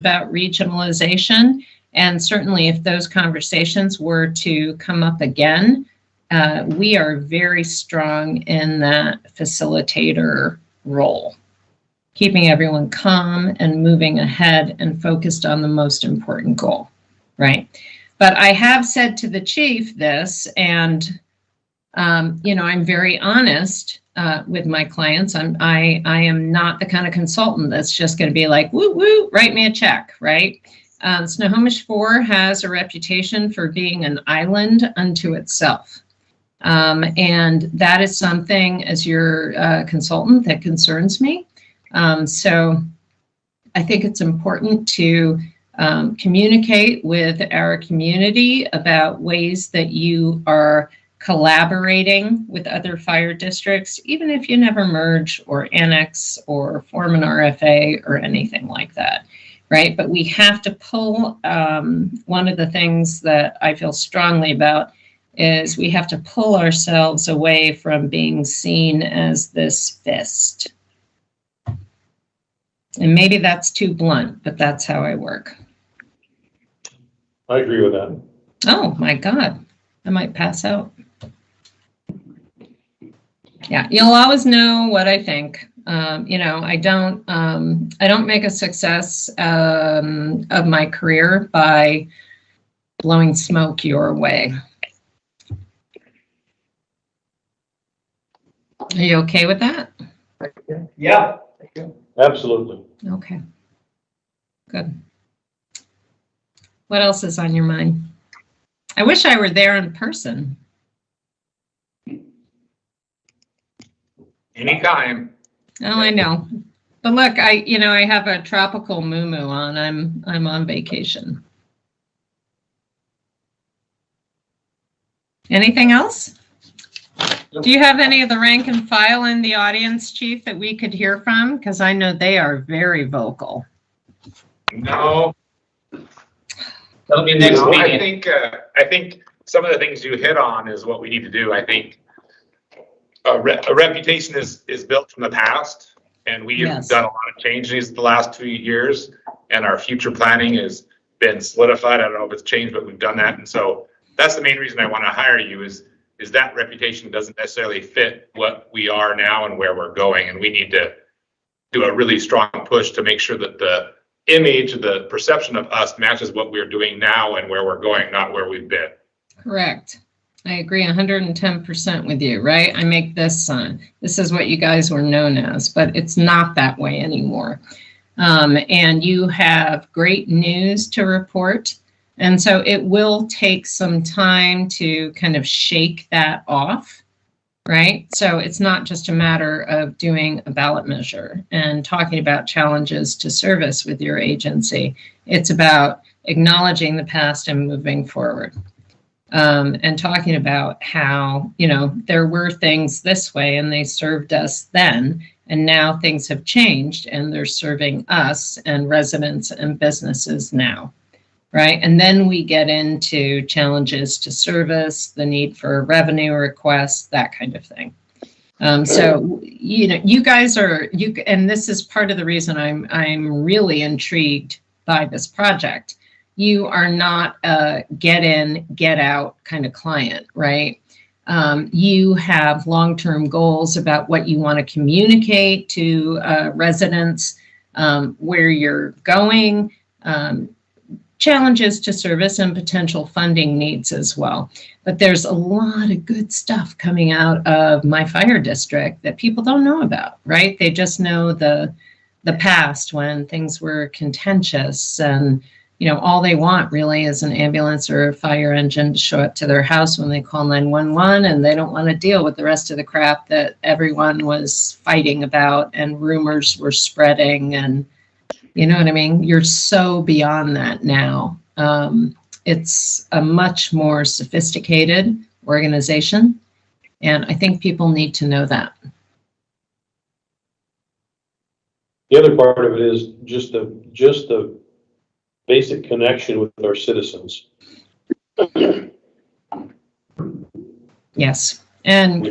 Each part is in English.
about regionalization. And certainly if those conversations were to come up again, we are very strong in that facilitator role, keeping everyone calm and moving ahead and focused on the most important goal, right? But I have said to the chief this, and I'm very honest with my clients. I am not the kind of consultant that's just going to be like, woo woo, write me a check, right? Snohomish 4 has a reputation for being an island unto itself. And that is something, as your consultant, that concerns me. So I think it's important to communicate with our community about ways that you are collaborating with other fire districts, even if you never merge or annex or form an RFA or anything like that, right? But we have to pull, one of the things that I feel strongly about is we have to pull ourselves away from being seen as this fist. And maybe that's too blunt, but that's how I work. I agree with that. Oh my God, I might pass out. Yeah, you'll always know what I think. I don't make a success of my career by blowing smoke your way. Are you okay with that? Yeah. Absolutely. Okay, good. What else is on your mind? I wish I were there in person. Anytime. Oh, I know. But look, I have a tropical muumuu on. I'm on vacation. Anything else? Do you have any of the rank and file in the audience, Chief, that we could hear from? Because I know they are very vocal. No. That'll be next meeting. I think some of the things you hit on is what we need to do. I think a reputation is built from the past, and we've done a lot of changes the last 2 years, and our future planning has been solidified. I don't know if it's changed, but we've done that. And so that's the main reason I want to hire you is that reputation doesn't necessarily fit what we are now and where we're going. And we need to do a really strong push to make sure that the image, the perception of us matches what we're doing now and where we're going, not where we've been. Correct. I agree 110% with you, right? I make this sign. This is what you guys were known as, but it's not that way anymore. And you have great news to report. And so it will take some time to kind of shake that off, right? So it's not just a matter of doing a ballot measure and talking about challenges to service with your agency. It's about acknowledging the past and moving forward. And talking about how, there were things this way and they served us then, and now things have changed and they're serving us and residents and businesses now. Right. And then we get into challenges to service, the need for revenue requests, that kind of thing. So, you guys are, and this is part of the reason I'm really intrigued by this project. You are not a get in, get out kind of client, right? You have long-term goals about what you want to communicate to residents, where you're going, challenges to service and potential funding needs as well. But there's a lot of good stuff coming out of my fire district that people don't know about, right? They just know the past when things were contentious, and all they want really is an ambulance or a fire engine to show up to their house when they call 911, and they don't want to deal with the rest of the crap that everyone was fighting about and rumors were spreading. And you know what I mean? You're so beyond that now. It's a much more sophisticated organization, and I think people need to know that. The other part of it is just the basic connection with our citizens. Yes. And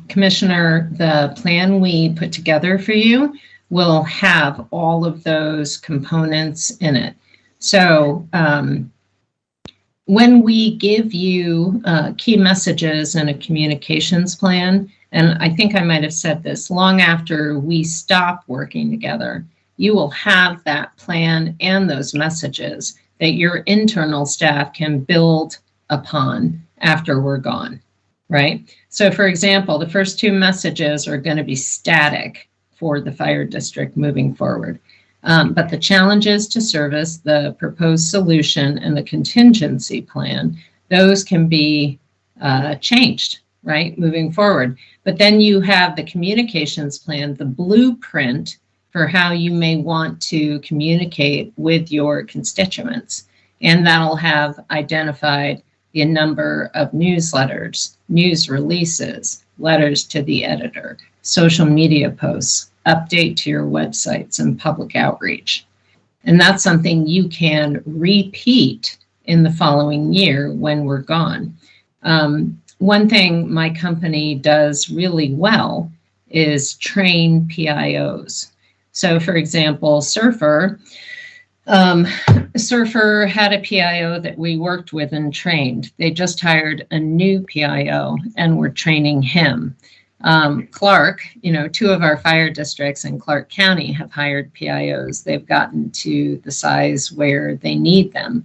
Commissioner, the plan we put together for you will have all of those components in it. So when we give you key messages and a communications plan, and I think I might have said this, long after we stop working together, you will have that plan and those messages that your internal staff can build upon after we're gone, right? So for example, the first 2 messages are going to be static for the fire district moving forward. But the challenges to service, the proposed solution, and the contingency plan, those can be changed, right, moving forward. But then you have the communications plan, the blueprint for how you may want to communicate with your constituents. And that'll have identified the number of newsletters, news releases, letters to the editor, social media posts, update to your websites, and public outreach. And that's something you can repeat in the following year when we're gone. One thing my company does really well is train PIOs. So for example, Surfer had a PIO that we worked with and trained. They just hired a new PIO and we're training him. Clark, 2 of our fire districts in Clark County have hired PIOs. They've gotten to the size where they need them,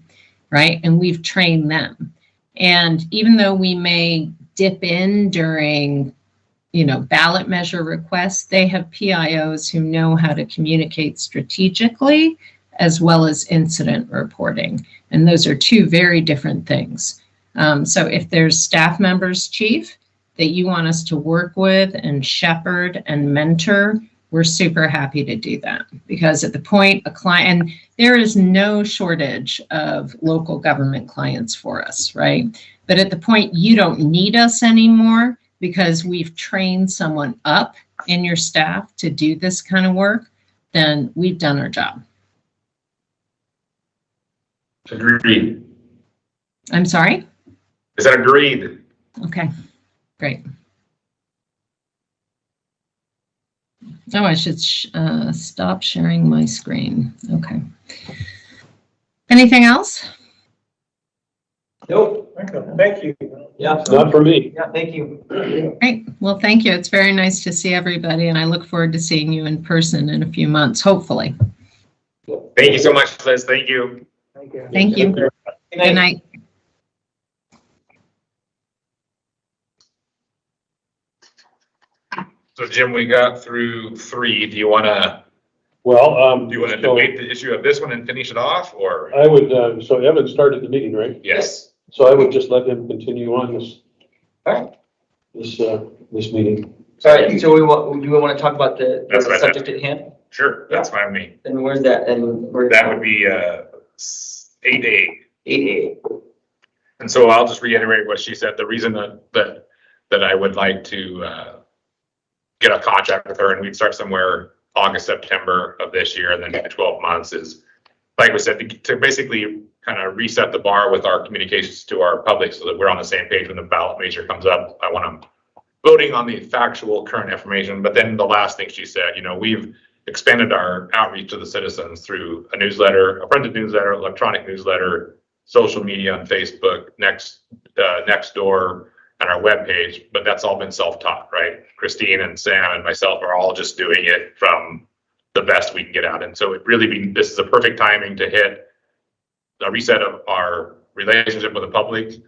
right? And we've trained them. And even though we may dip in during, ballot measure requests, they have PIOs who know how to communicate strategically as well as incident reporting. And those are 2 very different things. So if there's staff members, Chief, that you want us to work with and shepherd and mentor, we're super happy to do that. Because at the point a client, and there is no shortage of local government clients for us, right? But at the point you don't need us anymore because we've trained someone up in your staff to do this kind of work, then we've done our job. Agreed. I'm sorry? Is that agreed? Okay, great. Oh, I should stop sharing my screen. Okay. Anything else? Nope. Thank you. Yeah. Not for me. Yeah, thank you. Great. Well, thank you. It's very nice to see everybody, and I look forward to seeing you in person in a few months, hopefully. Thank you so much, Liz. Thank you. Thank you. Thank you. Good night. So Jim, we got through 3. Do you want to Well, debate the issue of this one and finish it off, or? I would, so Evan started the meeting, right? Yes. So I would just let him continue on this, Alright. this meeting. Sorry, so do we want to talk about the That's what I subject at hand? Sure, that's fine with me. And where's that? And where? That would be 8A. 8A. And so I'll just reiterate what she said. The reason that I would like to get a contract with her, and we'd start somewhere August, September of this year, and then 12 months is, like we said, to basically kind of reset the bar with our communications to our public so that we're on the same page when the ballot measure comes up. I want them voting on the factual current information. But then the last thing she said, we've expanded our outreach to the citizens through a newsletter, a printed newsletter, electronic newsletter, social media on Facebook, Nextdoor, and our webpage, but that's all been self-taught, right? Christine and Sam and myself are all just doing it from the best we can get out. And so this is a perfect timing to hit a reset of our relationship with the public,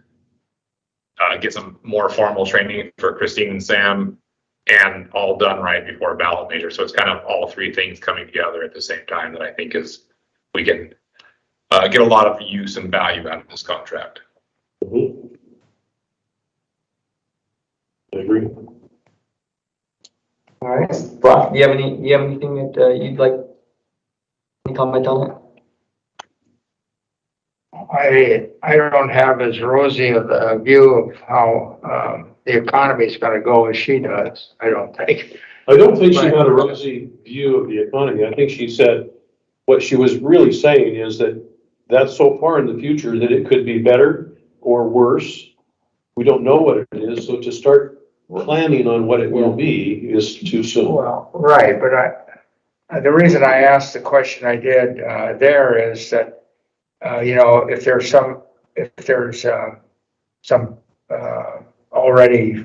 get some more formal training for Christine and Sam, and all done right before a ballot measure. So it's kind of all 3 things coming together at the same time that I think we can get a lot of use and value out of this contract. Mhm. I agree. All right. Brock, do you have anything that you'd like to comment on it? I don't have as rosy of a view of how the economy is going to go as she does, I don't think. I don't think she had a rosy view of the economy. I think she said what she was really saying is that that's so far in the future that it could be better or worse. We don't know what it is, so to start planning on what it will be is too soon. Well, right, but The reason I asked the question I did there is that, you know, if there's some already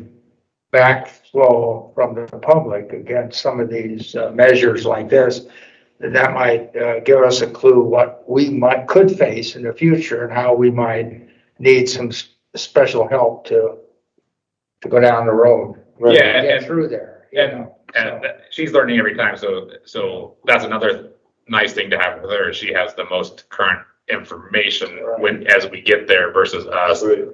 backflow from the public against some of these measures like this, that might give us a clue what we could face in the future and how we might need some special help to go down the road. Right. Yeah, Get and, through there. and she's learning every time, so that's another nice thing to have with her. She has the most current information as we get there versus us. Right.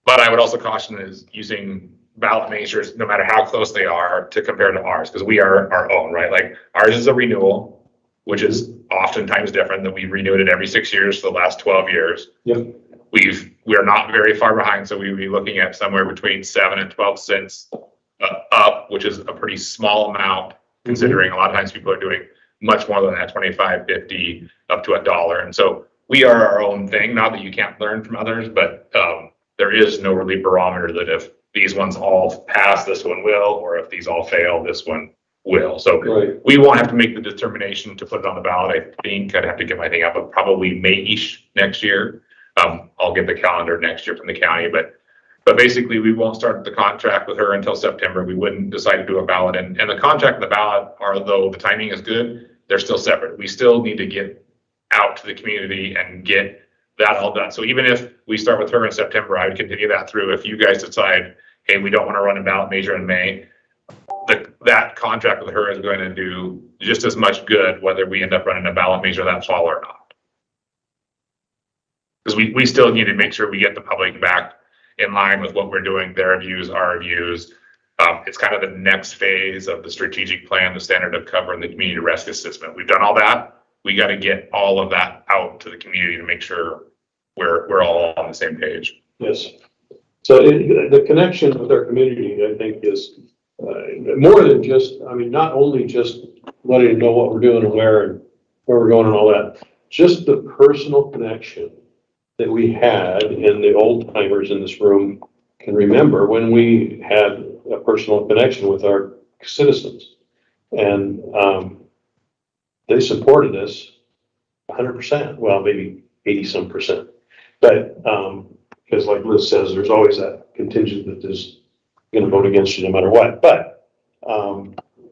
But I would also caution is using ballot measures, no matter how close they are, to compare to ours, because we are our own, right? Like ours is a renewal, which is oftentimes different than we've renewed it every 6 years for the last 12 years. Yep. We are not very far behind, so we'd be looking at somewhere between 7 and 12 cents up, which is a pretty small amount, considering a lot of times people are doing much more than that, 25, 50, up to $1. And so we are our own thing. Not that you can't learn from others, but there is no really barometer that if these ones all pass, this one will, or if these all fail, this one will. So Right. we won't have to make the determination to put it on the ballot. I think I'd have to get my thing up, but probably May-ish next year. I'll get the calendar next year from the county, but basically we won't start the contract with her until September. We wouldn't decide to do a ballot, and the contract and the ballot are, though the timing is good, they're still separate. We still need to get out to the community and get that all done. So even if we start with her in September, I would continue that through. If you guys decide, hey, we don't want to run a ballot measure in May, that contract with her is going to do just as much good whether we end up running a ballot measure that fall or not. Because we still need to make sure we get the public back in line with what we're doing, their views, our views. It's kind of the next phase of the strategic plan, the standard of cover, and the community rescue system. We've done all that. We got to get all of that out to the community to make sure we're all on the same page. Yes. So the connection with our community, I think, is more than just, I mean, not only just letting them know what we're doing and where we're going and all that, just the personal connection that we had, and the old timers in this room can remember when we had a personal connection with our citizens. And they supported us 100%, well, maybe 80-some%. But because like Liz says, there's always that contingent that is going to vote against you no matter what. But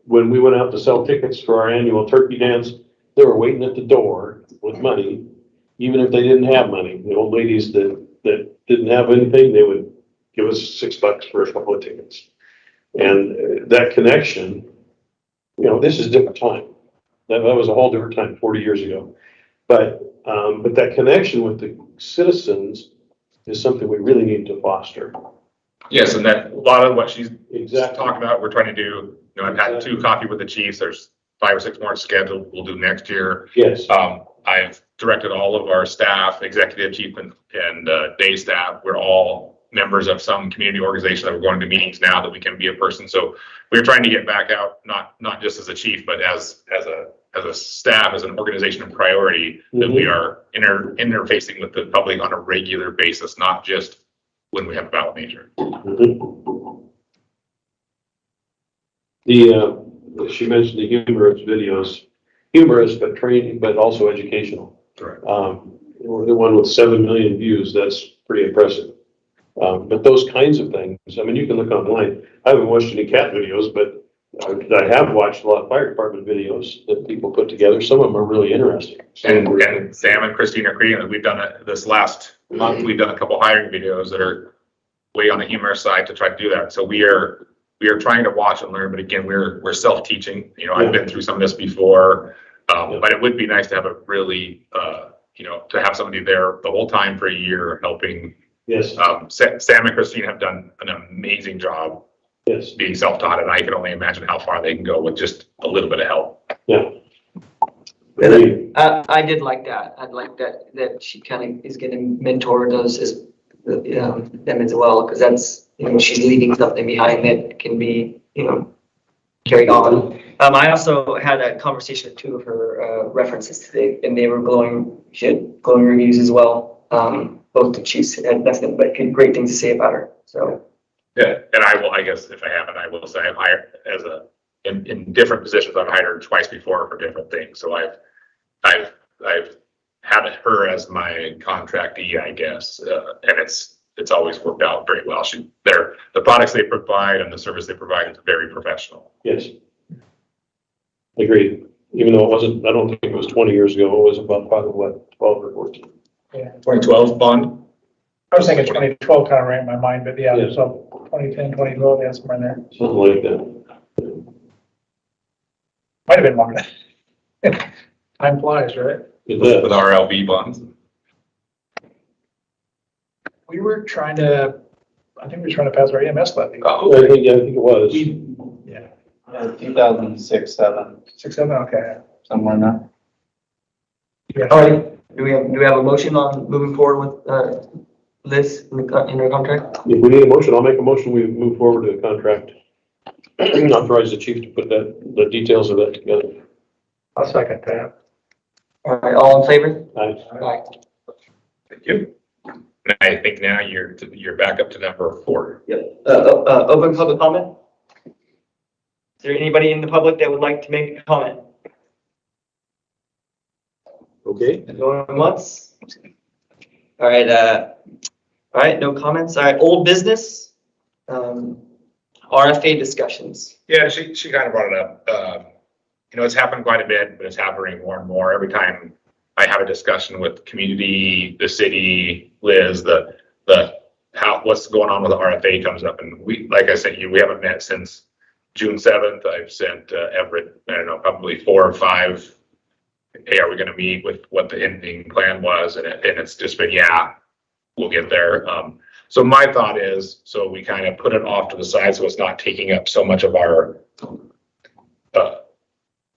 when we went out to sell tickets for our annual turkey dance, they were waiting at the door with money, even if they didn't have money. The old ladies that didn't have anything, they would give us $6 for a couple of tickets. And that connection, you know, this is a different time. That was a whole different time 40 years ago. But that connection with the citizens is something we really need to foster. Yes, and that a lot of what she's Exactly. talking about, we're trying to do. You know, I've had 2 coffee with the chiefs. There's 5 or 6 more scheduled. We'll do next year. Yes. I've directed all of our staff, executive chief and day staff. We're all members of some community organization that we're going to meetings now that we can be a person. So we're trying to get back out, not just as a chief, but as a staff, as an organization of priority, that we are interfacing with the public on a regular basis, not just when we have a ballot measure. She mentioned the humorous videos, humorous but training, but also educational. Correct. We're the one with 7 million views. That's pretty impressive. But those kinds of things, I mean, you can look online. I haven't watched any cat videos, but I have watched a lot of fire department videos that people put together. Some of them are really interesting. And Sam and Christine are creating, we've done it this last month. We've done a couple hiring videos that are way on the humorous side to try to do that. So we are trying to watch and learn, but again, we're self-teaching. You know, I've been through some of this before, but it would be nice to have a really, you know, to have somebody there the whole time for a year helping. Yes. Sam and Christine have done an amazing job. Yes. Being self-taught, and I can only imagine how far they can go with just a little bit of help. Yeah. I did like that. I'd like that she kind of is going to mentor those them as well, because that's, you know, she's leaving something behind that can be, you know, carried on. I also had a conversation with 2 of her references today, and they were she had glowing reviews as well. Both the chiefs had nothing but great things to say about her. So Yeah, and I guess if I haven't, I will say I'm hired as a in different positions. I've hired her twice before for different things. So I've had her as my contractee, I guess, and it's always worked out very well. The products they provide and the service they provide is very professional. Yes. Agreed. Even though it wasn't, I don't think it was 20 years ago, it was about probably what, 12 or 14. 2012 bond. I was thinking 2012 kind of ran in my mind, but yeah, Yeah. so 2010, 2012, yeah, somewhere in there. Something like that. Might have been longer. Time flies, right? It With does. RLB bonds. We were trying to, I think we were trying to pass our EMS levy. I think it was. Yeah, 2006, 7, 6, 7, okay. somewhere in there. Yeah. All right, do we have a motion on moving forward with, this in our contract? If we need a motion, I'll make a motion, we move forward to the contract. Authorize the chief to put the details of that together. I'll second that. All right, all in favor? Aye. Aye. Thank you. And I think now you're back up to number 4. Yep. Open public comment? Is there anybody in the public that would like to make a comment? Okay. Going once? All right, no comments. All right, old business. RFA discussions. Yeah, she kind of brought it up. It's happened quite a bit, but it's happening more and more every time I have a discussion with community, the city, Liz, what's going on with the RFA comes up. And like I said, we haven't met since June 7th. I've sent Everett, I don't know, probably 4 or 5. Hey, are we going to meet with what the ending plan was? And it's just been, yeah, we'll get there. So my thought is, so we kind of put it off to the side so it's not taking up so much of our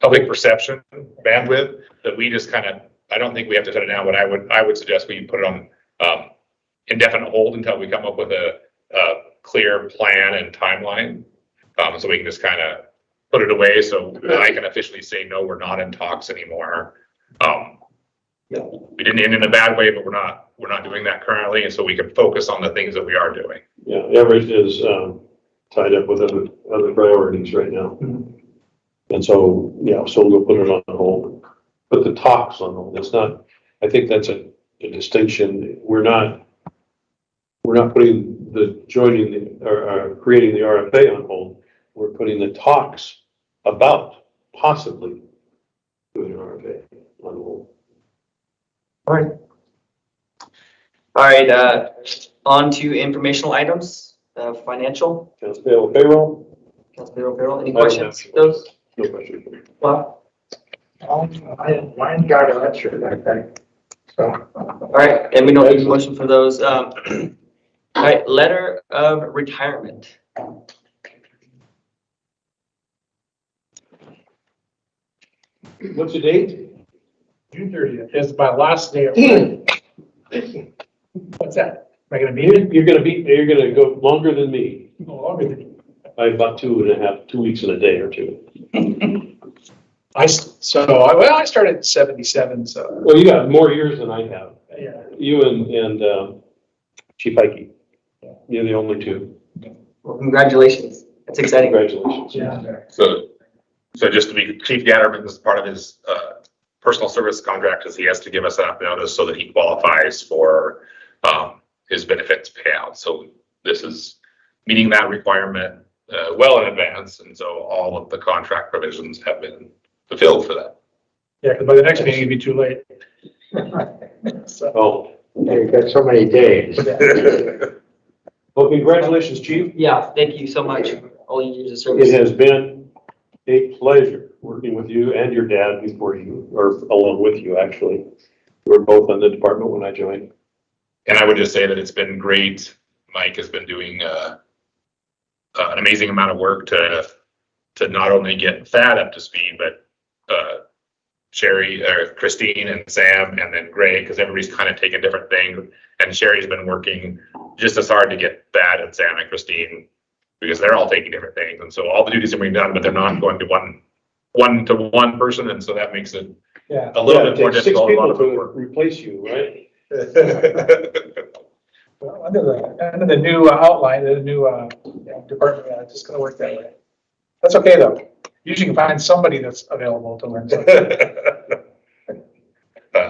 public perception bandwidth that we just kind of, I don't think we have to shut it down, but I would suggest we put it on indefinite hold until we come up with a clear plan and timeline. So we can just kind of put it away so I can officially say, no, we're not in talks anymore. We didn't end in a bad way, but we're not doing that currently. And so we can focus on the things that we are doing. Yeah, Everett is tied up with other priorities right now. And so, yeah, so we'll put it on hold. Put the talks on hold. It's not, I think that's a distinction. We're not putting creating the RFA on hold. We're putting the talks about possibly doing an RFA on hold. All right, on to informational items, financial. Accounts payable, payroll? Accounts payroll. Any I don't questions? have- Those? No question. Well, Mine got answered, I think. So, all right, and we don't need a motion for those. All right, letter of retirement. What's the date? June 30th is my last day at work. What's that? Am I gonna be here? You're gonna go longer than me. No longer than you. By about 2 weeks and a day or two. I started in 77, so, Well, you got more years than I have. yeah. You and Chief Ike. You're the only two. Well, congratulations. That's exciting. Congratulations. Yeah. So just to be, Chief Gatterman is part of his personal service contract, because he has to give us enough notice so that he qualifies for his benefits payout. So this is meeting that requirement well in advance, and so all of the contract provisions have been fulfilled for that. Yeah, because by the next meeting, it'd be too late. So, Oh, you've got so many days. well, congratulations, Chief. Yeah, thank you so much for all your years of It service. has been a pleasure working with you and your dad before you, or along with you, actually. We were both in the department when I joined. And I would just say that it's been great. Mike has been doing an amazing amount of work to not only get Thad up to speed, but Sherry, Christine and Sam, and then Greg, because everybody's kind of taken different things. And Sherry's been working just as hard to get Thad and Sam and Christine, because they're all taking different things. And so all the duties are being done, but they're not going to one person. And so that makes it yeah. a little Yeah, bit more it takes difficult. 6 A lot people of to work. replace you, right? Well, under the new outline, the new department, it's just gonna work that way. That's okay, though. Usually you can find somebody that's available to learn.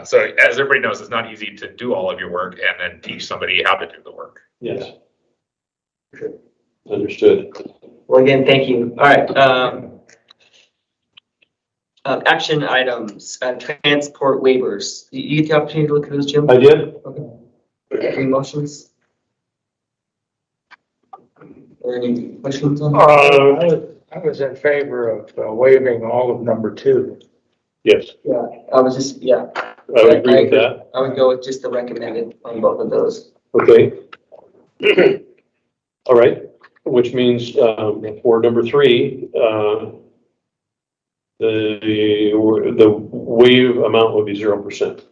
So as everybody knows, it's not easy to do all of your work and then teach somebody how to do the work. Yes. Understood. Well, again, thank you. All right, action items, transport waivers. You get the opportunity to look at those, Jim? I did. Any motions? Or any questions on? I was in favor of waiving all of number 2. Yes, Yeah, I was just, yeah, I would agree with that. I would go with just the recommended on both of those. Okay. All right, which means, for number 3, the waive amount would be 0%.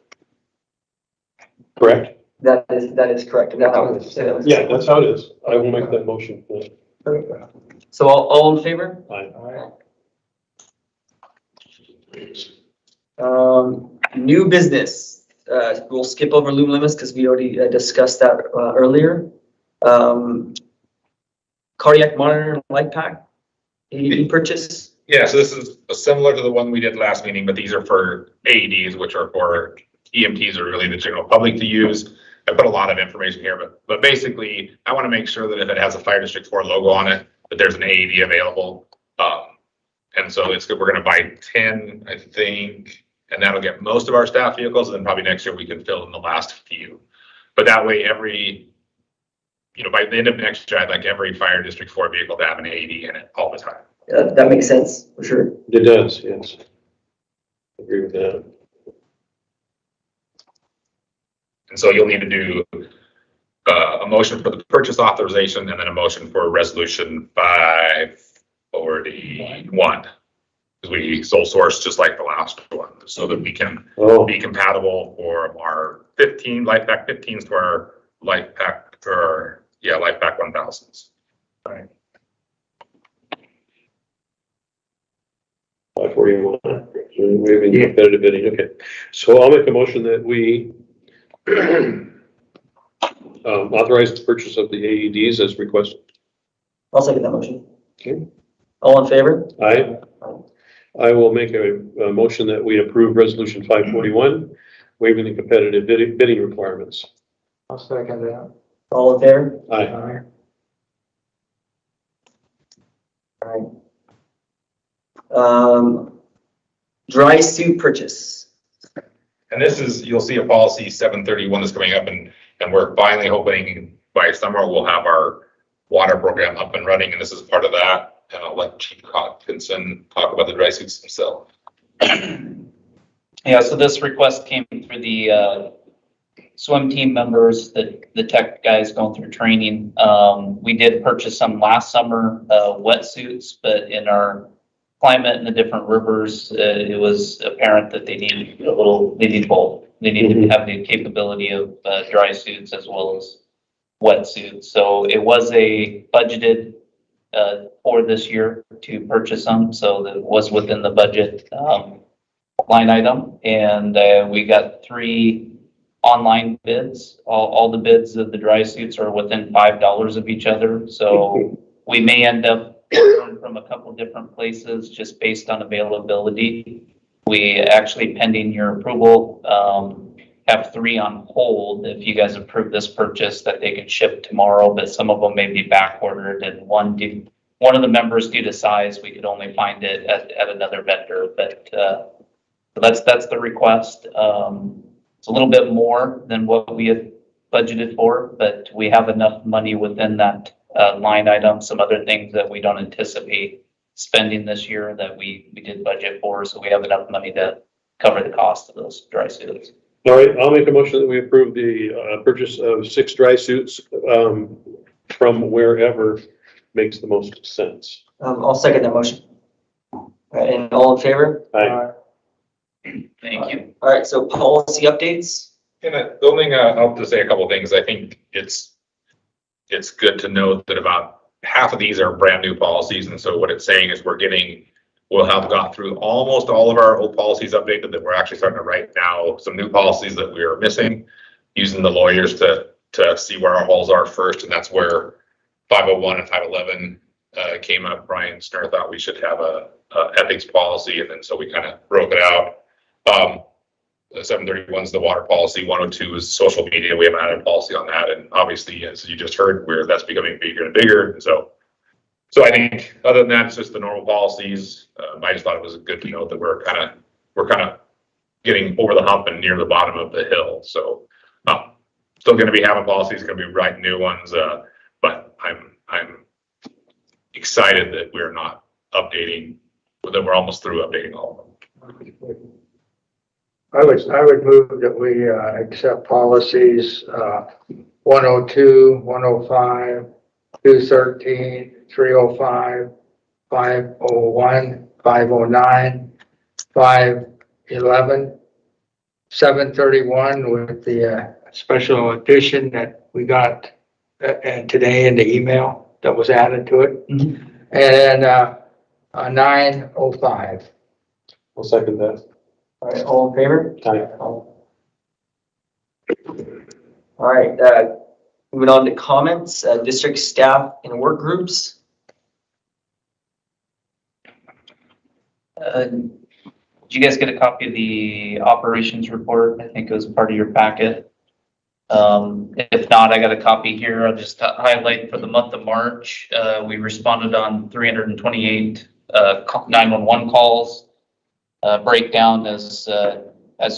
Correct? That is correct. And that was- Yeah, that's how it is. I will make that motion. So all in favor? Aye. New business, we'll skip over loom limits because we already discussed that earlier. Cardiac monitor and light pack, AED purchase. Yeah, so this is similar to the one we did last meeting, but these are for AEDs, which are for EMTs or really the general public to use. I put a lot of information here, but basically I want to make sure that if it has a Fire District 4 logo on it, that there's an AED available. And so it's good. We're going to buy 10, I think, and that'll get most of our staff vehicles. And then probably next year we can fill in the last few. But that way, by the end of next year, I'd like every Fire District 4 vehicle to have an AED in it all the time. That makes sense, for sure. It does, yes. Agree with that. And so you'll need to do a motion for the purchase authorization and then a motion for resolution 541. Because we sole source just like the last one, so that we can Oh, be compatible for our 15 LifePack 15s to our LifePack LifePack 1000s. 541. Waiving competitive bidding, okay. So I'll make a motion that we authorize the purchase of the AEDs as requested. I'll second that motion. Okay. All in favor? I will make a motion that we approve resolution 541, waiving the competitive bidding requirements. I'll second that. All in favor? Aye. All right. Dry suit purchase. And this is, you'll see a policy 731 that's coming up, and we're finally hoping by summer we'll have our water program up and running, and this is part of that. And I'll let Chief Hopkinson talk about the dry suits himself. Yeah, so this request came through the swim team members, the tech guys going through training. We did purchase some last summer, wetsuits, but in our climate in the different rivers, it was apparent that they needed both. They needed to have the capability of dry suits as well as wetsuits. So it was a budgeted for this year to purchase them, so that was within the budget line item. And we got 3 online bids. All the bids of the dry suits are within $5 of each other. So we may end up from a couple different places just based on availability. We actually, pending your approval, have 3 on hold. If you guys approve this purchase, that they can ship tomorrow, but some of them may be back ordered, and one of the members, due to size, we could only find it at another vendor. But that's the request. It's a little bit more than what we had budgeted for, but we have enough money within that line item. Some other things that we don't anticipate spending this year that we did budget for, so we have enough money to cover the cost of those dry suits. All right, I'll make a motion that we approve the purchase of 6 dry suits from wherever makes the most sense. I'll second that motion. All right, and all in favor? Aye. Thank you. All right, so policy updates. And the only thing I'll just say a couple of things. I think it's good to note that about half of these are brand new policies, and so what it's saying is we'll have got through almost all of our old policies updated, that we're actually starting to write now some new policies that we are missing, using the lawyers to see where our holes are first, and that's where 501 and 511 came up. Brian Snur thought we should have a ethics policy, and then so we kind of broke it out. The 731 is the water policy, 102 is social media. We haven't had a policy on that, and obviously, as you just heard, that's becoming bigger and bigger. And so I think other than that, it's just the normal policies. I just thought it was good to note that we're kind of getting over the hump and near the bottom of the hill. So still going to be having policies, going to be writing new ones, but I'm excited that we're not updating, that we're almost through updating all of them. I would move that we accept policies 102, 105, 213, 305, 501, 509, 511, 731 with the special addition that we got today in the email that was added to it. And then 905. I'll second that. All right, all in favor? Aye. All right, moving on to comments, district staff and work groups. Did you guys get a copy of the operations report? I think it was part of your packet. If not, I got a copy here. I'll just highlight for the month of March. We responded on 328 911 calls. Breakdown as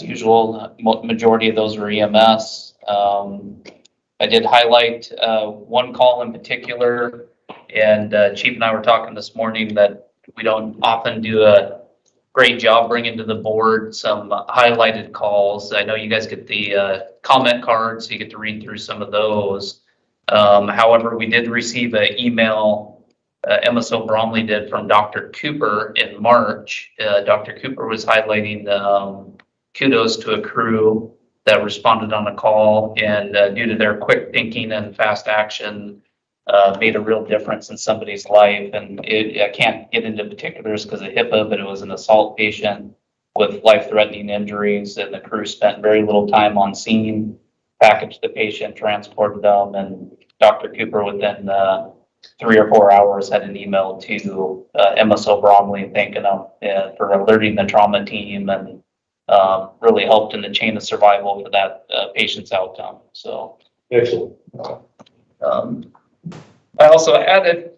usual, majority of those were EMS. I did highlight one call in particular, and Chief and I were talking this morning that we don't often do a great job bringing to the board some highlighted calls. I know you guys get the comment cards, so you get to read through some of those. However, we did receive an email MSO Bromley did from Dr. Cooper in March. Dr. Cooper was highlighting kudos to a crew that responded on a call, and due to their quick thinking and fast action, made a real difference in somebody's life. And I can't get into particulars because of HIPAA, but it was an assault patient with life-threatening injuries, and the crew spent very little time on scene, packaged the patient, transported them, and Dr. Cooper within 3 or 4 hours had an email to MSO Bromley thanking them for alerting the trauma team, and really helped in the chain of survival for that patient's outcome. So Excellent. I also added,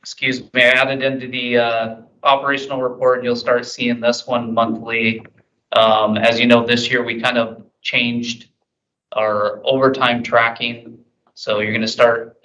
I added into the operational report, and you'll start seeing this one monthly. As you know, this year we kind of changed our overtime tracking. So you're going to start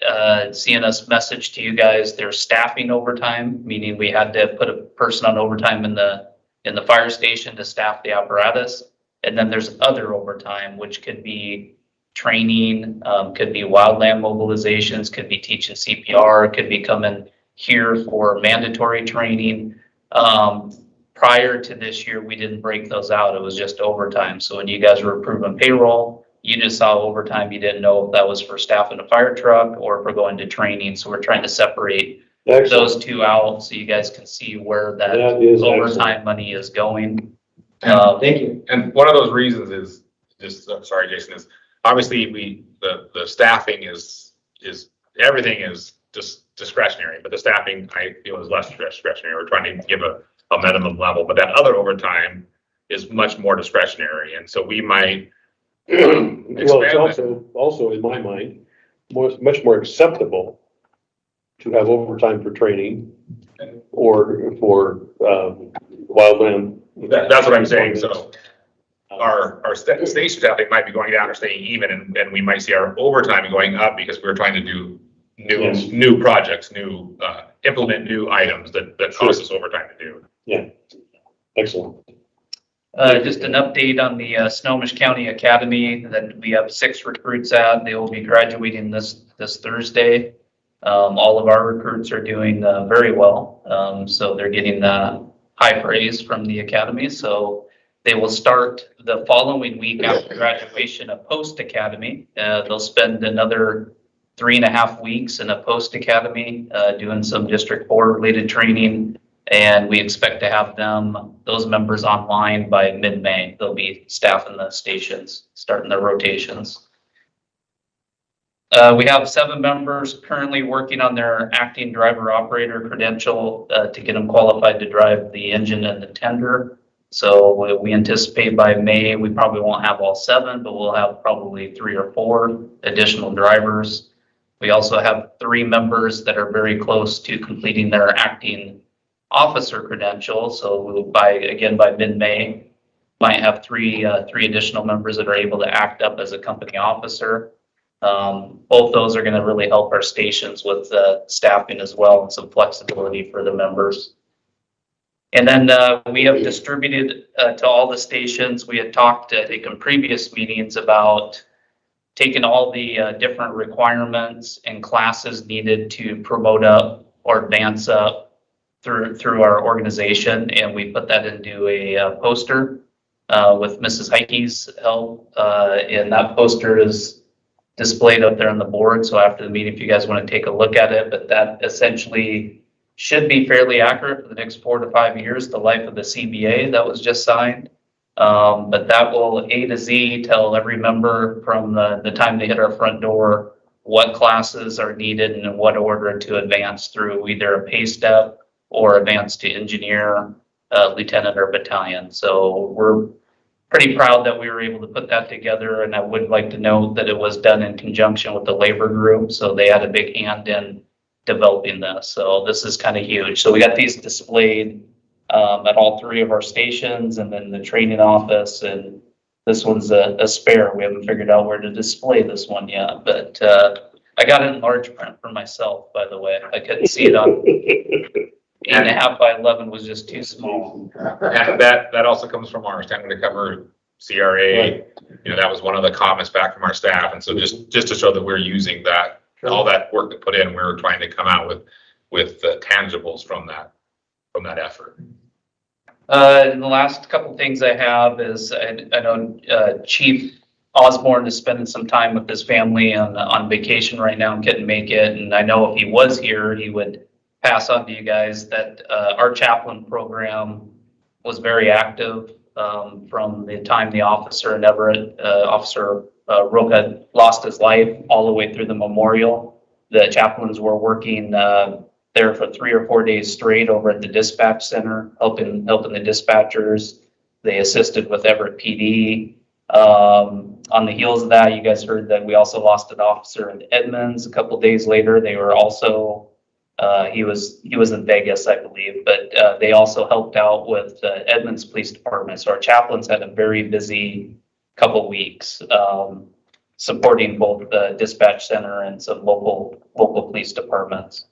seeing us message to you guys. There's staffing overtime, meaning we had to put a person on overtime in the fire station to staff the apparatus. And then there's other overtime, which could be training, could be wildland mobilizations, could be teaching CPR, could be coming here for mandatory training. Prior to this year, we didn't break those out. It was just overtime. So when you guys were approving payroll, you just saw overtime. You didn't know if that was for staff in a fire truck or if we're going to training. So we're trying to separate those two out so you guys can see where that overtime money is going. Thank you. And one of those reasons is just, sorry, Jason, is obviously the staffing is everything is just discretionary, but the staffing I feel is less discretionary. We're trying to give a minimum level, but that other overtime is much more discretionary. And so we might, well, it's also in my mind, much more acceptable to have overtime for training or for wildland. That's what I'm saying. So our station staffing might be going down or staying even, and we might see our overtime going up because we're trying to do new projects, implement new items that cost us overtime to do. Yeah, excellent. Just an update on the Snohomish County Academy that we have 6 recruits at. They will be graduating this Thursday. All of our recruits are doing very well. So they're getting high praise from the academy. So they will start the following week after graduation, a post-academy. They'll spend another 3.5 weeks in a post-academy doing some District 4 related training. And we expect to have those members online by mid-May. They'll be staffing the stations, starting their rotations. We have 7 members currently working on their acting driver operator credential to get them qualified to drive the engine and the tender. So we anticipate by May, we probably won't have all 7, but we'll have probably 3 or 4 additional drivers. We also have 3 members that are very close to completing their acting officer credential. So by mid-May, might have 3 additional members that are able to act up as a company officer. Both those are going to really help our stations with staffing as well, and some flexibility for the members. And then we have distributed to all the stations. We had talked, I think, in previous meetings about taking all the different requirements and classes needed to promote up or advance up through our organization, and we put that into a poster with Mrs. Heike's help, and that poster is displayed up there on the board. So after the meeting, if you guys want to take a look at it, but that essentially should be fairly accurate for the next 4 to 5 years, the life of the CBA that was just signed. But that will A to Z tell every member from the time they hit our front door what classes are needed and in what order to advance through either a pay step or advance to engineer, lieutenant, or battalion. So we're pretty proud that we were able to put that together, and I would like to note that it was done in conjunction with the labor group, so they had a big hand in developing this. So this is kind of huge. So we got these displayed at all 3 of our stations, and then the training office, and this one's a spare. We haven't figured out where to display this one yet, but I got it in large print for myself, by the way. I couldn't see it on 8.5 by 11 was just too small. And that also comes from our standing to cover CRA. You know, that was one of the comments back from our staff. And so just to show that we're using that, all that work to put in, we're trying to come out with tangibles from that effort. And the last couple things I have is I know Chief Osborne is spending some time with his family on vacation right now and couldn't make it. And I know if he was here, he would pass on to you guys that our chaplain program was very active from the time the officer in Everett, Officer Roca, lost his life all the way through the memorial. The chaplains were working there for 3 or 4 days straight over at the dispatch center, helping the dispatchers. They assisted with Everett PD. On the heels of that, you guys heard that we also lost an officer in Edmonds. A couple days later, they were also he was in Vegas, I believe, but they also helped out with the Edmonds Police Department. So our chaplains had a very busy couple weeks supporting both the dispatch center and some local police departments.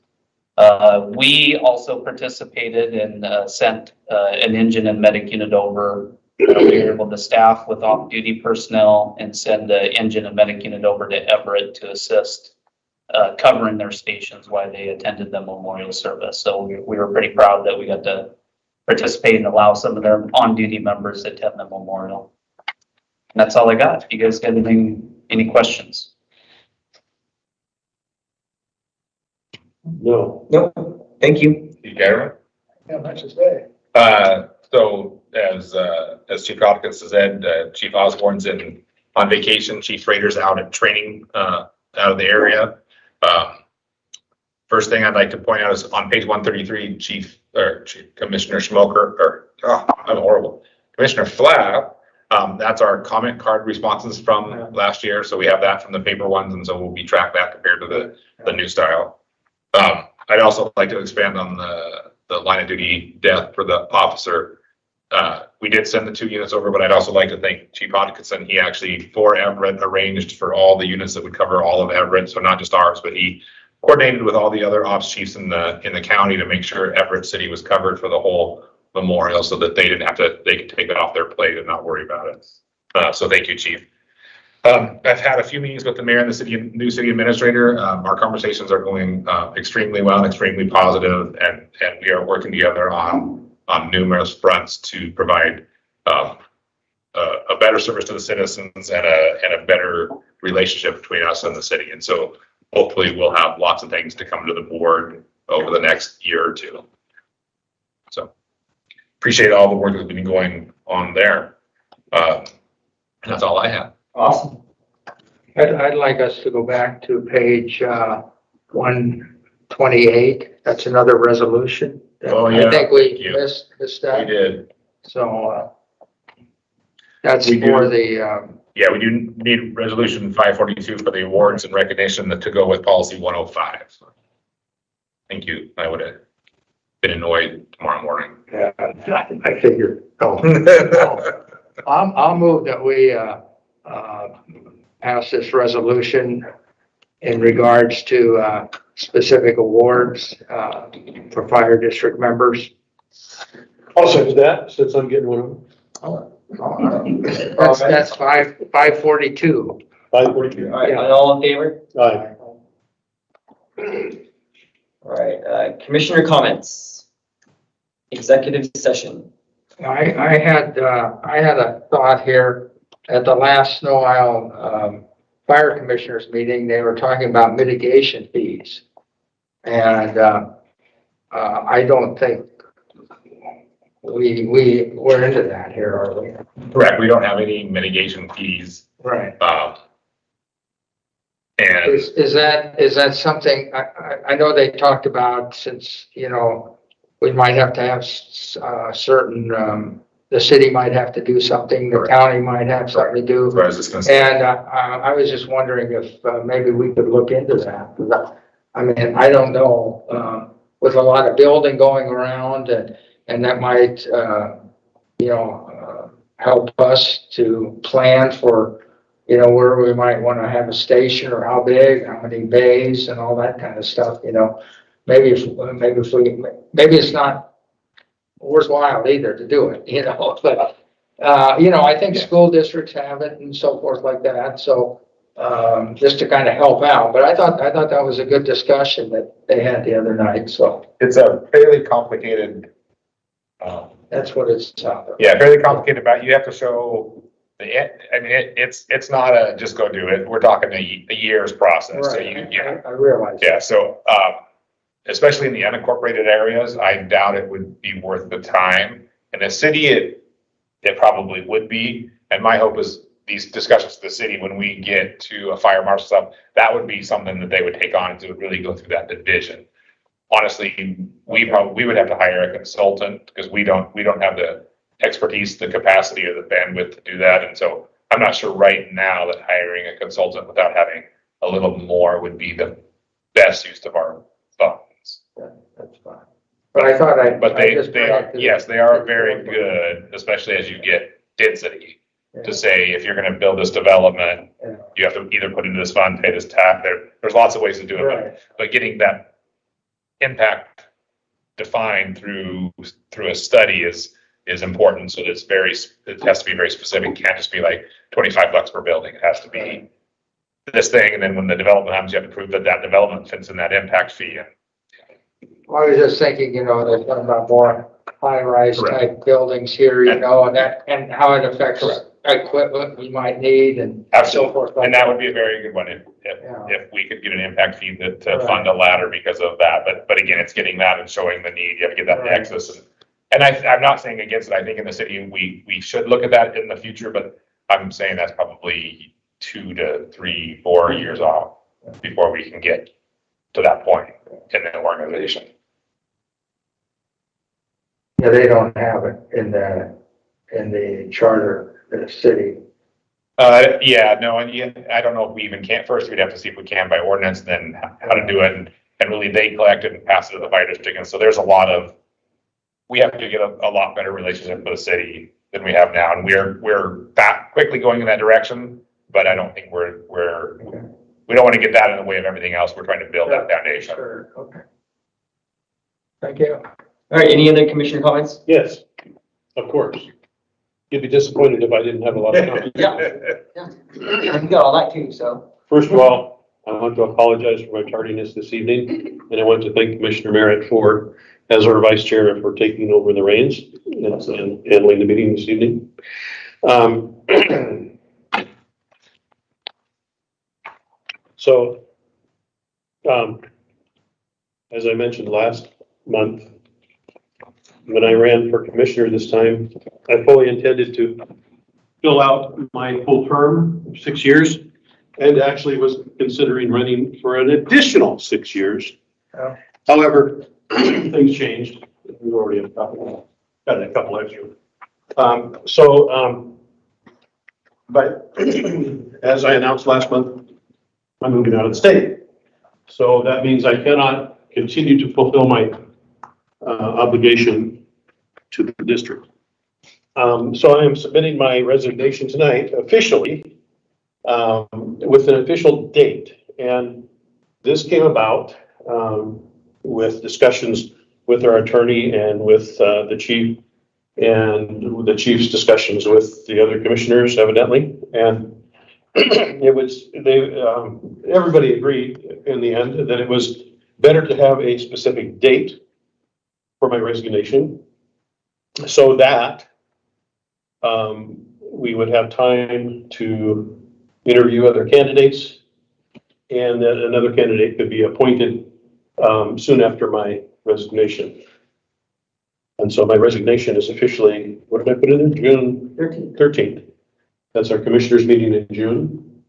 We also participated and sent an engine and medic unit over. We were able to staff with off-duty personnel and send the engine and medic unit over to Everett to assist covering their stations while they attended the memorial service. So we were pretty proud that we got to participate and allow some of their on-duty members to attend the memorial. And that's all I got. You guys got any questions? No. No, thank you. You got it? Yeah, much to say. So as Chief Hopkins said, Chief Osborne's on vacation. Chief Rader's out at training out of the area. First thing I'd like to point out is on page 133, Commissioner Schmoker, I'm horrible. Commissioner Flapp, that's our comment card responses from last year. So we have that from the paper ones, and so we'll be track that compared to the new style. I'd also like to expand on the line of duty death for the officer. We did send the 2 units over, but I'd also like to thank Chief Hodgkinson. He actually, for Everett, arranged for all the units that would cover all of Everett, so not just ours, but he coordinated with all the other ops chiefs in the county to make sure Everett City was covered for the whole memorial, so that they could take that off their plate and not worry about it. So thank you, Chief. I've had a few meetings with the mayor and the new city administrator. Our conversations are going extremely well, extremely positive, and we are working together on numerous fronts to provide a better service to the citizens and a better relationship between us and the city. And so hopefully we'll have lots of things to come to the board over the next year or 2. So appreciate all the work that's been going on there. And that's all I have. Awesome. I'd like us to go back to page 128. That's another resolution. Oh, yeah, I think thank we you. missed We that. did. So that's We do. for the, Yeah, we do need resolution 542 for the awards and recognition to go with policy 105. Thank you. I would have been annoyed tomorrow morning. I figured. Oh. I'll move that we pass this resolution in regards to specific awards for fire district members. I'll second that, since I'm getting one of them. That's 542. 542. All right, all in favor? Aye. All right, commissioner comments. Executive session. I had a thought here at the last Snow Isle Fire Commissioners meeting. They were talking about mitigation fees. And I don't think we're into that here, are we? Correct. We don't have any mitigation fees. Right. And Is that something, I know they talked about, since, we might have to have certain, the city might have to do something, the county might have something to do. so I was just gonna say, And I was just wondering if maybe we could look into that. 'Cause I mean, I don't know, with a lot of building going around and that might, help us to plan for, where we might want to have a station or how big, how many bays and all that kind of stuff, Maybe it's not worthwhile either to do it, but, I think school districts have it and so forth like that. So, just to kind of help out, but I thought that was a good discussion that they had the other night. So it's a fairly complicated, that's what it's about. yeah, fairly complicated about, you have to show it's not a just go do it. We're talking a year's process. So Right. yeah. I realize. Yeah, so, especially in the unincorporated areas, I doubt it would be worth the time. In the city, it probably would be. And my hope is these discussions with the city, when we get to a fire marshal stuff, that would be something that they would take on to really go through that division. Honestly, we would have to hire a consultant because we don't have the expertise, the capacity or the bandwidth to do that. And so I'm not sure right now that hiring a consultant without having a little more would be the best use of our funds. That's fine. But I thought But I just they are, yes, they are very good, especially as you get density. To say, if you're gonna build this development, Yeah. you have to either put into this fund, pay this tax, there's lots of ways to do it, Right. but getting that impact defined through a study is important, so that it has to be very specific, it can't just be like $25 per building, it has to be this thing, and then when the development happens, you have to prove that development fits in that impact fee. I was just thinking, they're talking about more high-rise Correct. type buildings here, and how it affects Correct. equipment we might need and so Absolutely, forth. and that would be a very good one Yeah. if we could get an impact fee to Right. fund a ladder because of that. But again, it's getting that and showing the need. You have to get that Right. nexus. And I'm not saying against it. I think in the city, we should look at that in the future, but I'm saying that's probably 2 to 3, 4 years off before we can get to that point in the organization. Yeah, they don't have it in the charter, the city. Yeah, no, and yeah, I don't know if we even can. First, we'd have to see if we can by ordinance, then how to do it, and really they collect it and pass it to the fire district. And so there's we have to get a lot better relationship with the city than we have now, and we're back quickly going in that direction. But I don't think we don't want to get that in the way of everything else. We're trying to build that foundation. Sure, okay. Thank you. All right, any other commissioner comments? Yes, of course. You'd be disappointed if I didn't have a lot of comments. You got all that too, so. First of all, I want to apologize for my tardiness this evening, and I want to thank Commissioner Merritt as our vice chairman, for taking over the reins and handling the meeting this evening. As I mentioned last month, when I ran for commissioner this time, I fully intended to fill out my full term, 6 years, and actually was considering running for an additional 6 years. Oh. However, things changed. We already have got a couple extra. But as I announced last month, I'm moving out of the state. So that means I cannot continue to fulfill my obligation to the district. So I am submitting my resignation tonight officially, with an official date. And this came about with discussions with our attorney and with the chief, and the chief's discussions with the other commissioners evidently. And it was, everybody agreed in the end that it was better to have a specific date for my resignation, so that we would have time to interview other candidates, and that another candidate could be appointed soon after my resignation. And so my resignation is officially, what did I put in there? June 13th. That's our commissioners meeting in June.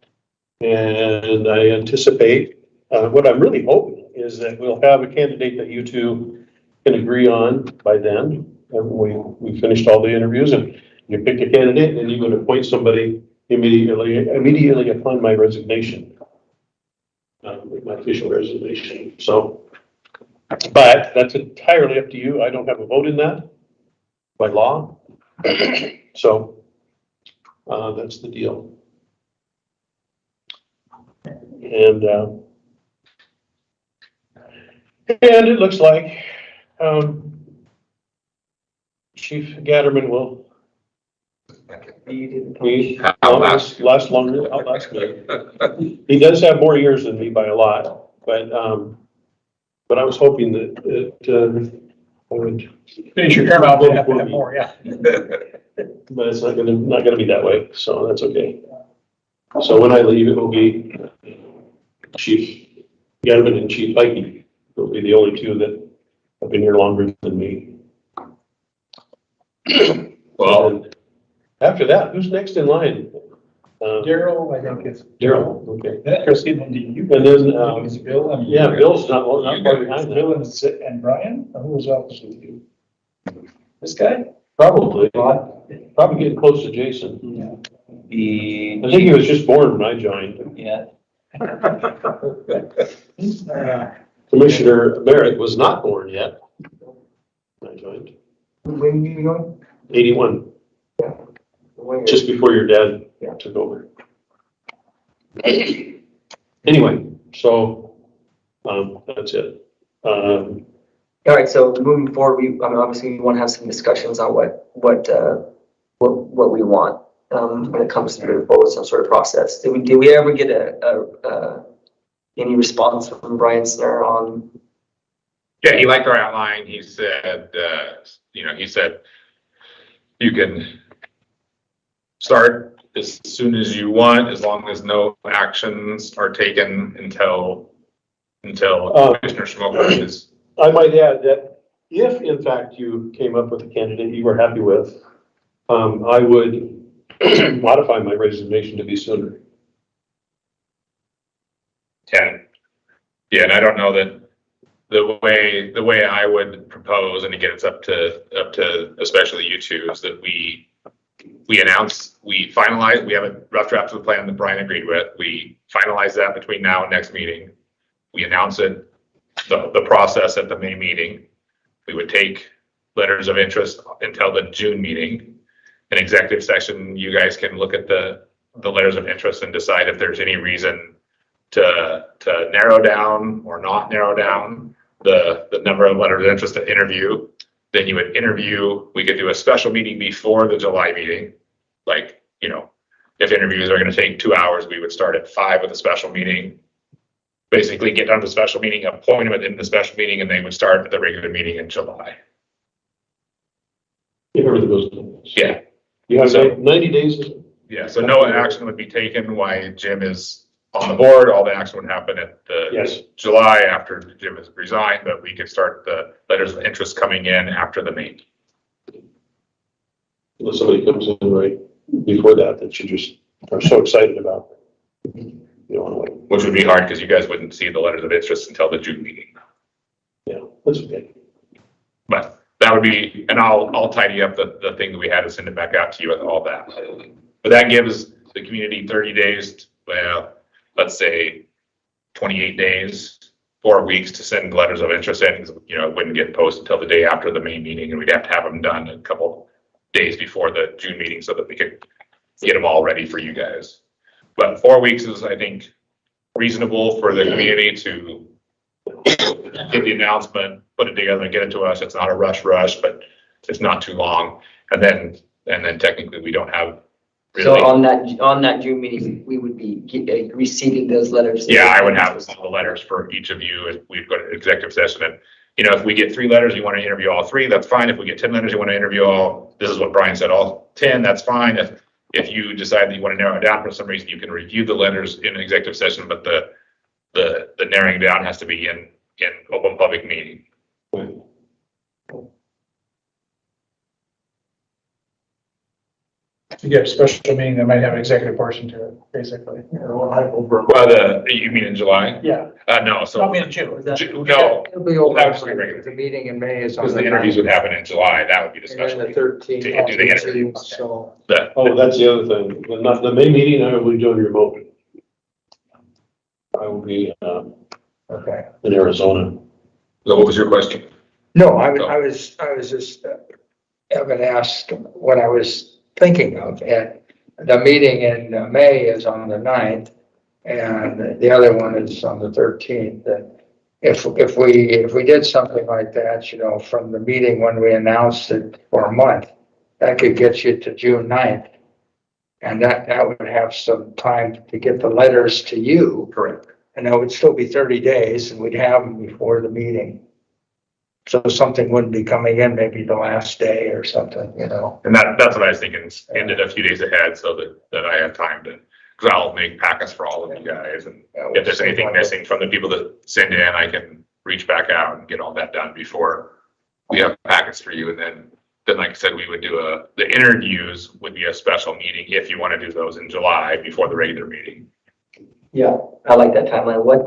And I anticipate, what I'm really hoping is that we'll have a candidate that you two can agree on by then. And we finished all the interviews, and you pick a candidate and you would appoint somebody immediately upon my resignation. My official resignation. So, but that's entirely up to you. I don't have a vote in that by law. So that's the deal. And it looks like Chief Gatterman will last longer, outlast me. He does have more years than me by a lot, but I was hoping that I would. Finish your term out, we'll have to have more, yeah. But it's not gonna be that way, so that's okay. So when I leave, it will be Chief Gatterman and Chief Heike. Will be the only two that have been here longer than me. Well, and after that, who's next in line? Daryl, I think it's. Daryl, okay. That Christine, and do you? And then, Is Bill? I mean, yeah, Bill's not far behind that. Bill and Brian, or who was else with you? This guy? Probably getting close to Jason. Yeah. I think he was just born when I joined. Yeah. Commissioner Merritt was not born yet when I joined. When did you join? 81, just before your dad took over. Anyway, so that's it. All right, so moving forward, obviously we want to have some discussions on what we want when it comes to forward some sort of process. Did we ever get any response from Brian Snare on? Yeah, he liked our outline. He said, you can start as soon as you want, as long as no actions are taken until Commissioner Schmoker is. I might add that if in fact you came up with a candidate you were happy with, I would modify my resignation to be sooner. Yeah, and I don't know that the way I would propose, and again, it's up to especially you two, is that we finalize, we have a rough draft of the plan that Brian agreed with. We finalize that between now and next meeting. We announce it, the process at the May meeting. We would take letters of interest until the June meeting. In executive session, you guys can look at the letters of interest and decide if there's any reason to narrow down or not narrow down the number of letters of interest to interview. Then you would interview, we could do a special meeting before the July meeting. Like, if interviews are going to take 2 hours, we would start at 5 with a special meeting. Basically get done with the special meeting, appoint them in the special meeting, and they would start at the regular meeting in July. If everything goes. Yeah. You have So- 90 days. Yeah, so no action would be taken while Jim is on the board. All the action would happen at the Yes. July after Jim has resigned, but we could start the letters of interest coming in after the May. Unless somebody comes in right before that you just are so excited about. you don't want to wait. Which would be hard because you guys wouldn't see the letters of interest until the June meeting. Yeah, that's okay. But that would be, and I'll tidy up the thing that we had to send it back out to you with all that. But that gives the community 30 days, well, let's say 28 days, 4 weeks to send letters of interest in. 'Cause, you know, it wouldn't get posted until the day after the main meeting, and we'd have to have them done a couple days before the June meeting so that we could get them all ready for you guys. But 4 weeks is, I think, reasonable for the community to get the announcement, put it together and get it to us. It's not a rush, but it's not too long. And then technically we don't have So really. on that June meeting, we would be receiving those letters. Yeah, I would have all the letters for each of you if we've got an executive session. And, you know, if we get 3 letters, you want to interview all 3, that's fine. If we get 10 letters, you want to interview all, this is what Brian said, all 10, that's fine. If you decide that you want to narrow it down for some reason, you can review the letters in an executive session, but the narrowing down has to be in open public meeting. If you get a special meeting, they might have an executive portion to it, basically. Well, you mean in July? Yeah, No, so. not me in June. No, It'll be over. That was the regular. The meeting in May is on because the the interviews would 9th, happen in July, that would be the and then special. the meeting. 13th. To do the interview. So, Oh, that's the other thing. The May meeting, I will be doing remote. I will be, okay. in Arizona. So what was your question? No, I was just, Evan asked what I was thinking of, and the meeting in May is on the 9th, and the other one is on the 13th. And if we did something like that, you know, from the meeting when we announced it for a month, that could get you to June 9th. And that would have some time to get the letters to you, Correct. and that would still be 30 days, and we'd have them before the meeting. So something wouldn't be coming in maybe the last day or something, you know? And that's what I was thinking, ended a few days ahead so that I had time to, because I'll make packets for all of you guys. And if there's anything missing from the people that send in, I can reach back out and get all that done before we have packets for you. And then like I said, we would do the interviews would be a special meeting if you want to do those in July before the regular meeting. Yeah, I like that timeline. What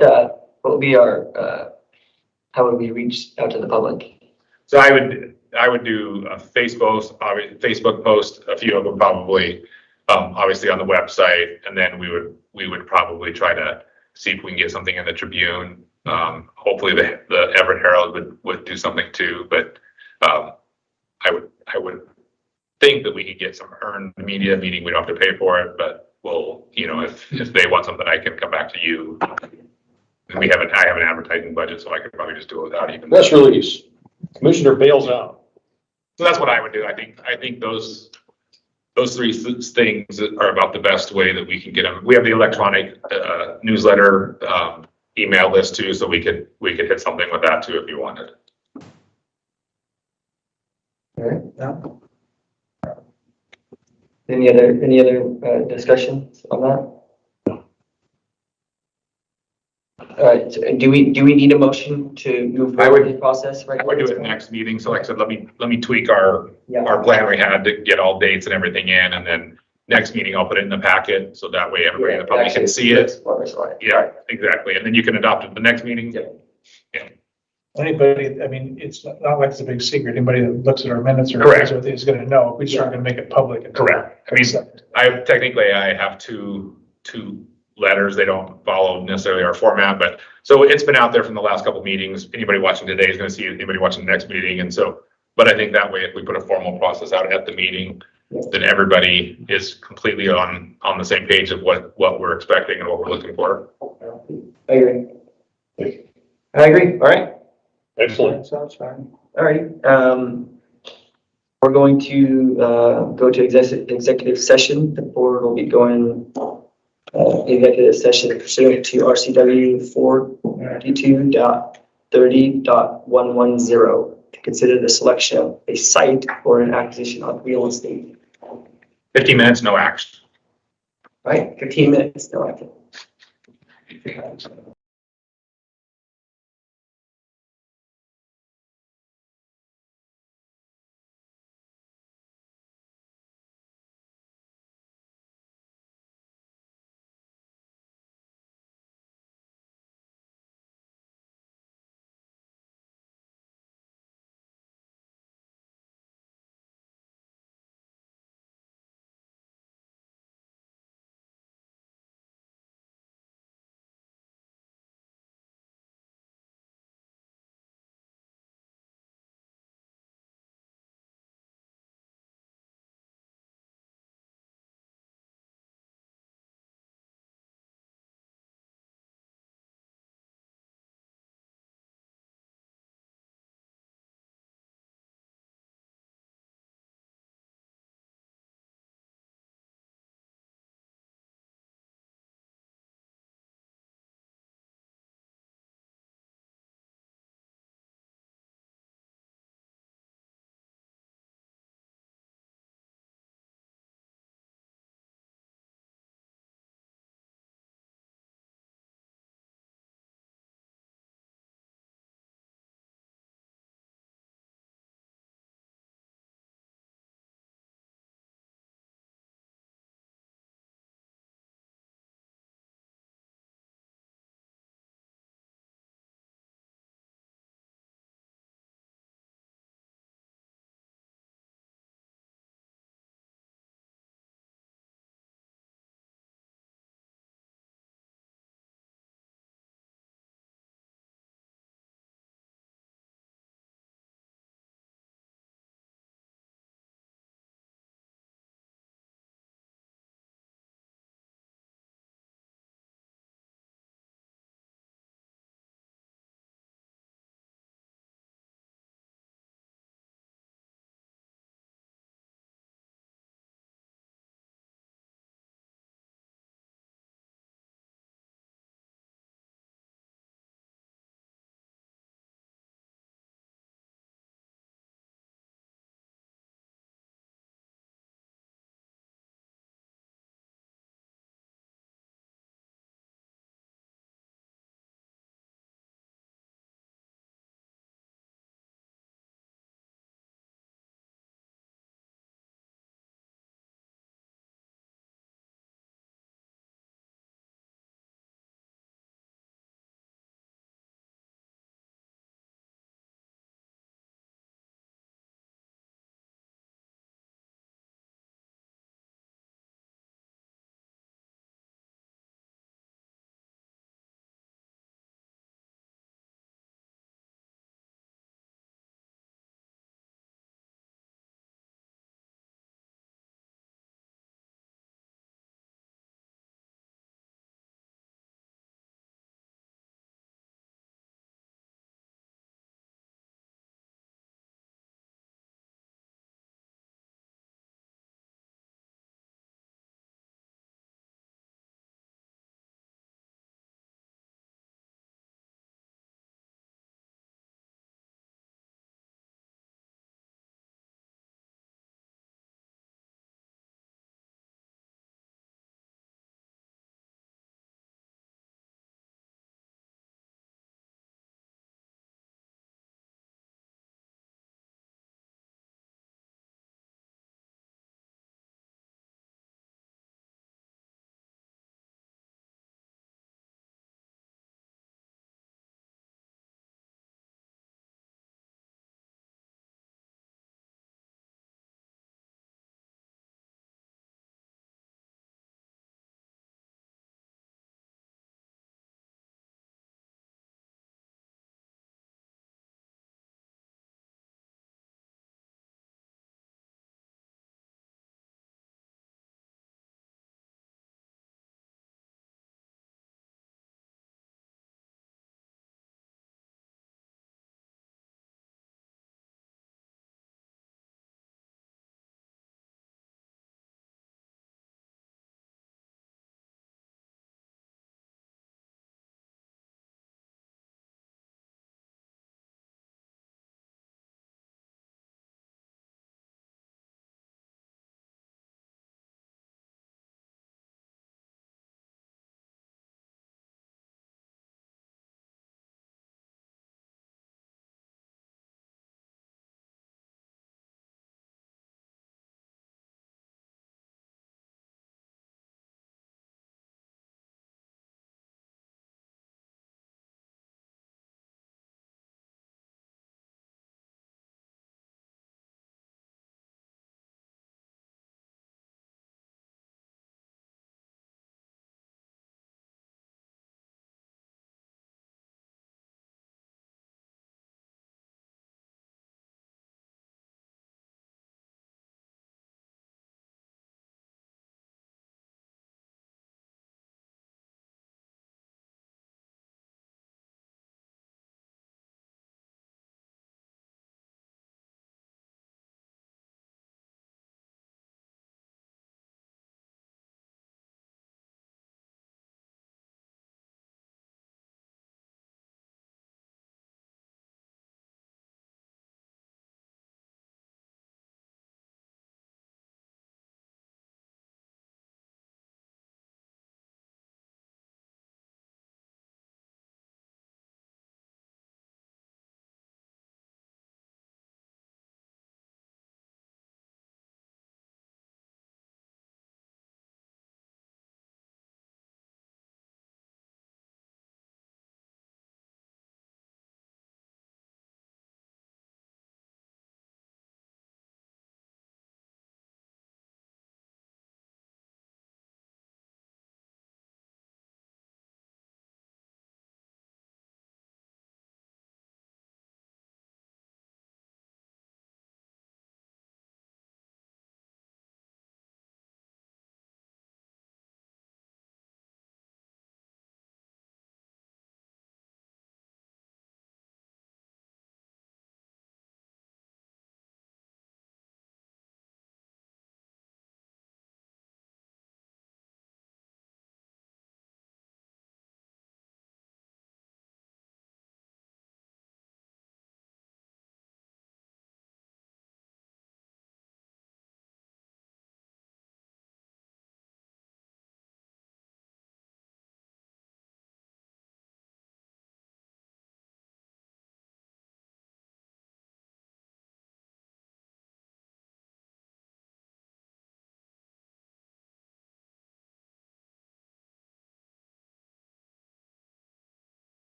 would be our, how would we reach out to the public? So I would do a Facebook post, a few of them probably, obviously on the website, and then we would probably try to see if we can get something in the Tribune. Hopefully the Everett Herald would do something too, but I would think that we could get some earned media, meaning we don't have to pay for it, but we'll, you know, if they want something, I can come back to you. And I have an advertising budget, so I could probably just do it without even. Press release. Commissioner bails out. So that's what I would do. I think those 3 things are about the best way that we can get them. We have the electronic newsletter email list too, so we could hit something with that too if you wanted. All right. Any other discussions on that? All right, so do we need a motion to move forward with the process? Right. I would do it next meeting. So like I said, let me tweak our Yeah. plan we had to get all dates and everything in, and then next meeting I'll put it in the packet so that way everybody in the public can see it. Yeah, exactly. And then you can adopt it the next meeting. Yeah. Anybody, I mean, it's not like it's a big secret. Anybody that looks at our minutes or Correct. is gonna know. We just aren't gonna make it public. until- Correct. I mean, I have two letters. They don't follow necessarily our format, but so it's been out there from the last couple meetings. Anybody watching today is going to see it. Anybody watching the next meeting. And so, but I think that way, if we put a formal process out at the meeting, then everybody is completely on the same page of what we're expecting and what we're looking for. I agree. All right. Excellent. Sounds fine. All right. We're going to go to executive session. The board will be going executive session pursuant to RCW 492.30.110 to consider the selection of a site or an acquisition of real estate. 15 minutes, no action. All right, 15 minutes, no action.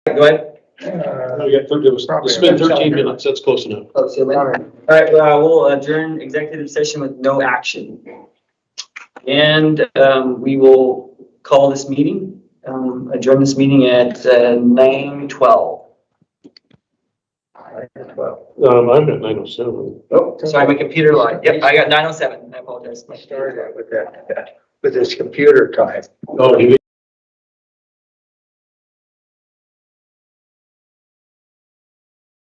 Go ahead. We got 30, it's been 13 minutes, that's close enough. Oh, so then, all right, we'll adjourn executive session with no action. And, we will call this meeting, adjourn this meeting at 9:12. I'm at 9:07. Oh, sorry, my computer lied. Yep, I got 9:07. I apologize. I started with that, with this computer time. Oh, you